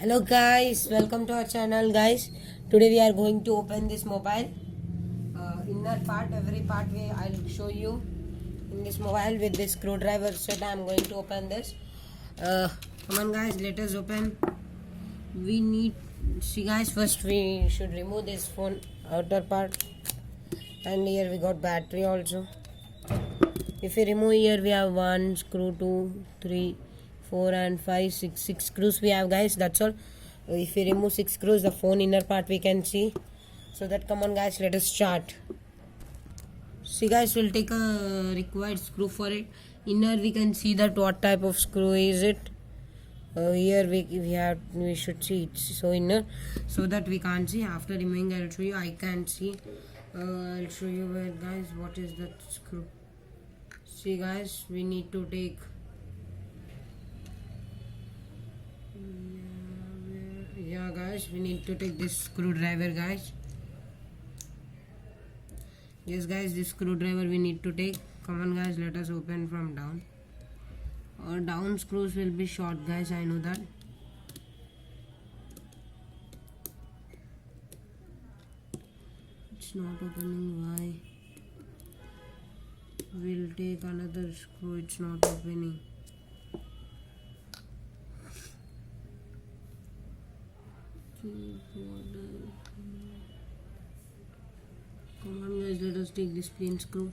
Hello guys, welcome to our channel guys. Today we are going to open this mobile. Inner part, every part I'll show you in this mobile with this screwdriver set. I'm going to open this. Come on guys, let us open. We need, see guys, first we should remove this phone outer part, and here we got battery also. If we remove here, we have 1 screw, 2, 3, 4 and 5, 6 screws we have guys, that's all. If we remove 6 screws, the phone inner part we can see. So that, come on guys, let us start. See guys, we'll take a required screw for it. Inner we can see that what type of screw is it. Here we should see it's so inner, so that we can't see. After removing, I'll show you. I can see. I'll show you where guys, what is that screw. See guys, we need to take guys, we need to take this screwdriver guys. Yes guys, this screwdriver we need to take. Come on guys, let us open from down. Or down screws will be short guys, I know that. It's not opening, why? We'll take another screw, it's not opening. Come on guys, let us take this plain screw.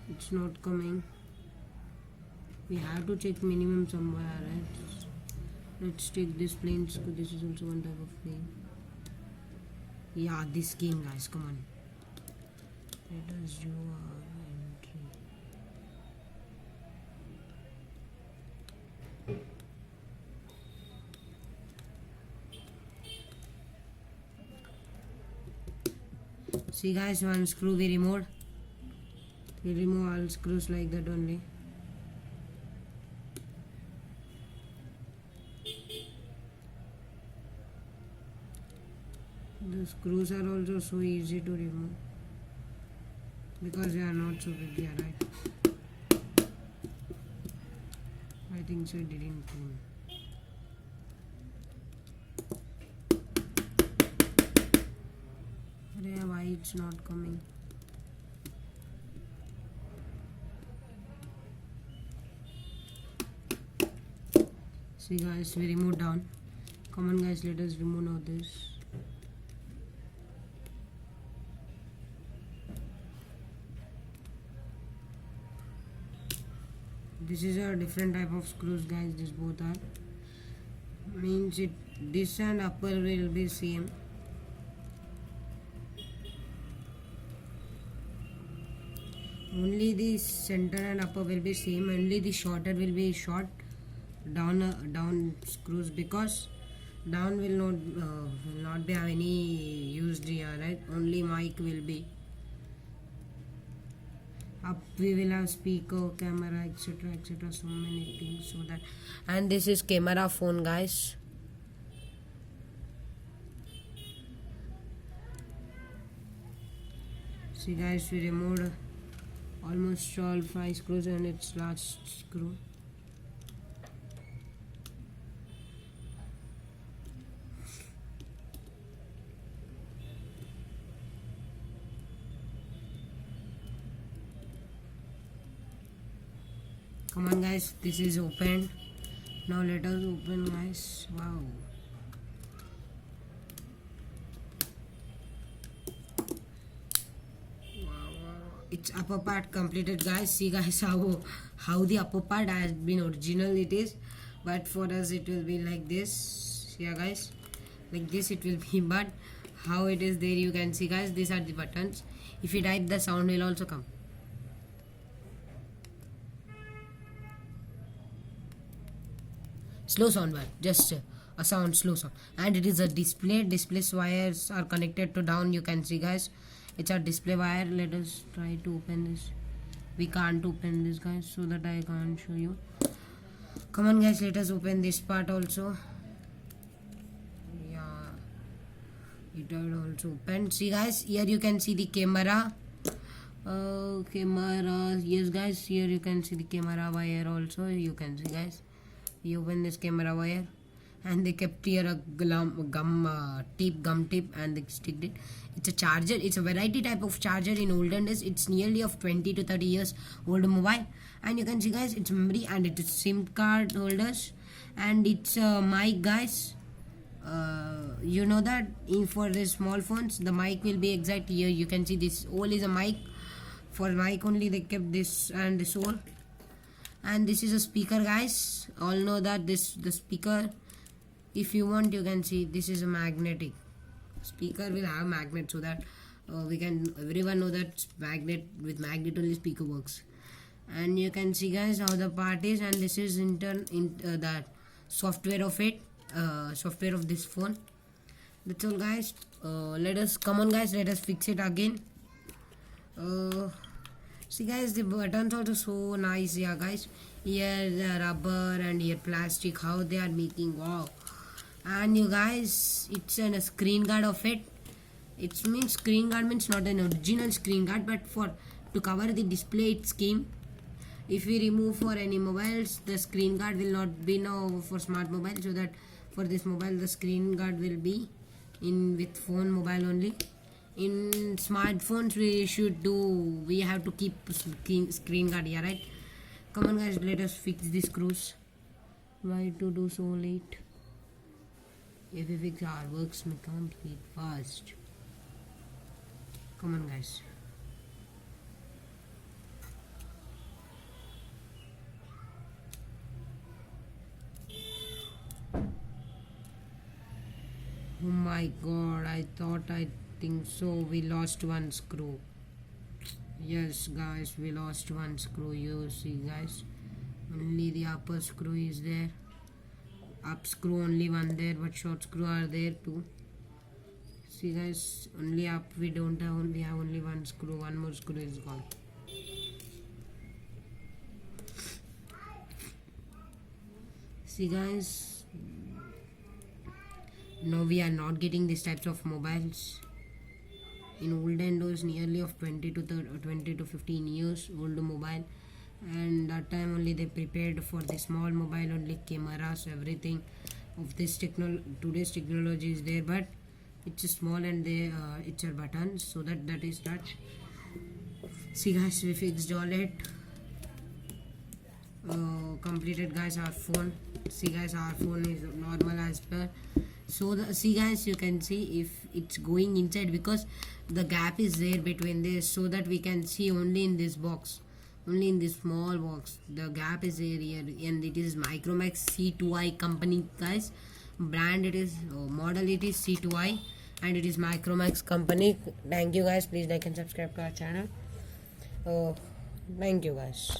It's not coming. We have to check minimum somewhere, right? Let's take this plain screw. This is also one type of plain. Yeah, this game guys, come on. Let us do entry. See guys, one screw we removed. We remove all screws like that only. The screws are also so easy to remove because they are not so big, yeah, right? I think so, it didn't come. Why it's not coming? See guys, we remove down. Come on guys, let us remove now this. This is a different type of screws guys, this both are. Means it, this and upper will be same. Only the center and upper will be same, only the shorter will be short. Down screws, because down will not be have any used here, right? Only mic will be. Up we will have speaker, camera, etc, so many things. So that, and this is camera phone guys. See guys, we removed almost all 5 screws and its last screw. Come on guys, this is opened. Now let us open guys. Wow. It's upper part completed guys. See guys, how the upper part has been original it is, but for us it will be like this. Yeah guys, like this it will be, but how it is there you can see guys. These are the buttons. If you type, the sound will also come. Slow sound, but just a sound, slow sound. And it is a display. Display wires are connected to down, you can see guys. It's a display wire. Let us try to open this. We can't open this guys, so that I can't show you. Come on guys, let us open this part also. Yeah, it will also open. See guys, here you can see the camera. Camera, yes guys, here you can see the camera wire also. You can see guys, you open this camera wire and they kept here a gum tip and they sticked it. It's a charger. It's a variety type of charger. In olden days it's nearly of 20 to 30 years old mobile. And you can see guys, it's memory and it is SIM card holders and it's a mic guys. You know that for the small phones the mic will be exact here. You can see this all is a mic. For mic only they kept this and this all. And this is a speaker guys. All know that the speaker, if you want you can see this is a magnetic speaker, will have magnet, so that we can everyone know that magnet, with magnet only speaker works. And you can see guys how the part is, and this is that software of it, software of this phone. That's all guys. Let us fix it again. See guys, the buttons also so nice. Yeah guys, here the rubber and here plastic, how they are making, wow. And you guys, it's a screen guard of it. It means screen guard means not an original screen guard, but for to cover the display it came. If we remove for any mobiles, the screen guard will not be now for smart mobile, so that for this mobile the screen guard will be in with phone mobile only. In smartphones we have to keep screen guard here, right? Come on guys, let us fix these screws. Why to do so late? If we fix our works, we complete fast. Come on guys. Oh my god, I think so we lost one screw. Yes guys, we lost one screw. You see guys, only the upper screw is there. Up screw only one there, but short screw are there too. See guys, only up we don't have, only have only one screw. One more screw is gone. See guys, no, we are not getting these types of mobiles. In olden days, nearly of 20 to 15 years old mobile, and that time only they prepared for the small mobile only, cameras, everything of this today's technology is there, but it's small and they it's a button, so that is touch. See guys, we fixed all it. Completed guys our phone. See guys, our phone is normal as per. So see guys, you can see if it's going inside, because the gap is there between this, so that we can see only in this box, only in this small box the gap is there here. And it is Micromax C2i company guys, brand it is, model it is C2i, and it is Micromax company. Thank you guys, please like and subscribe to our channel. Thank you guys.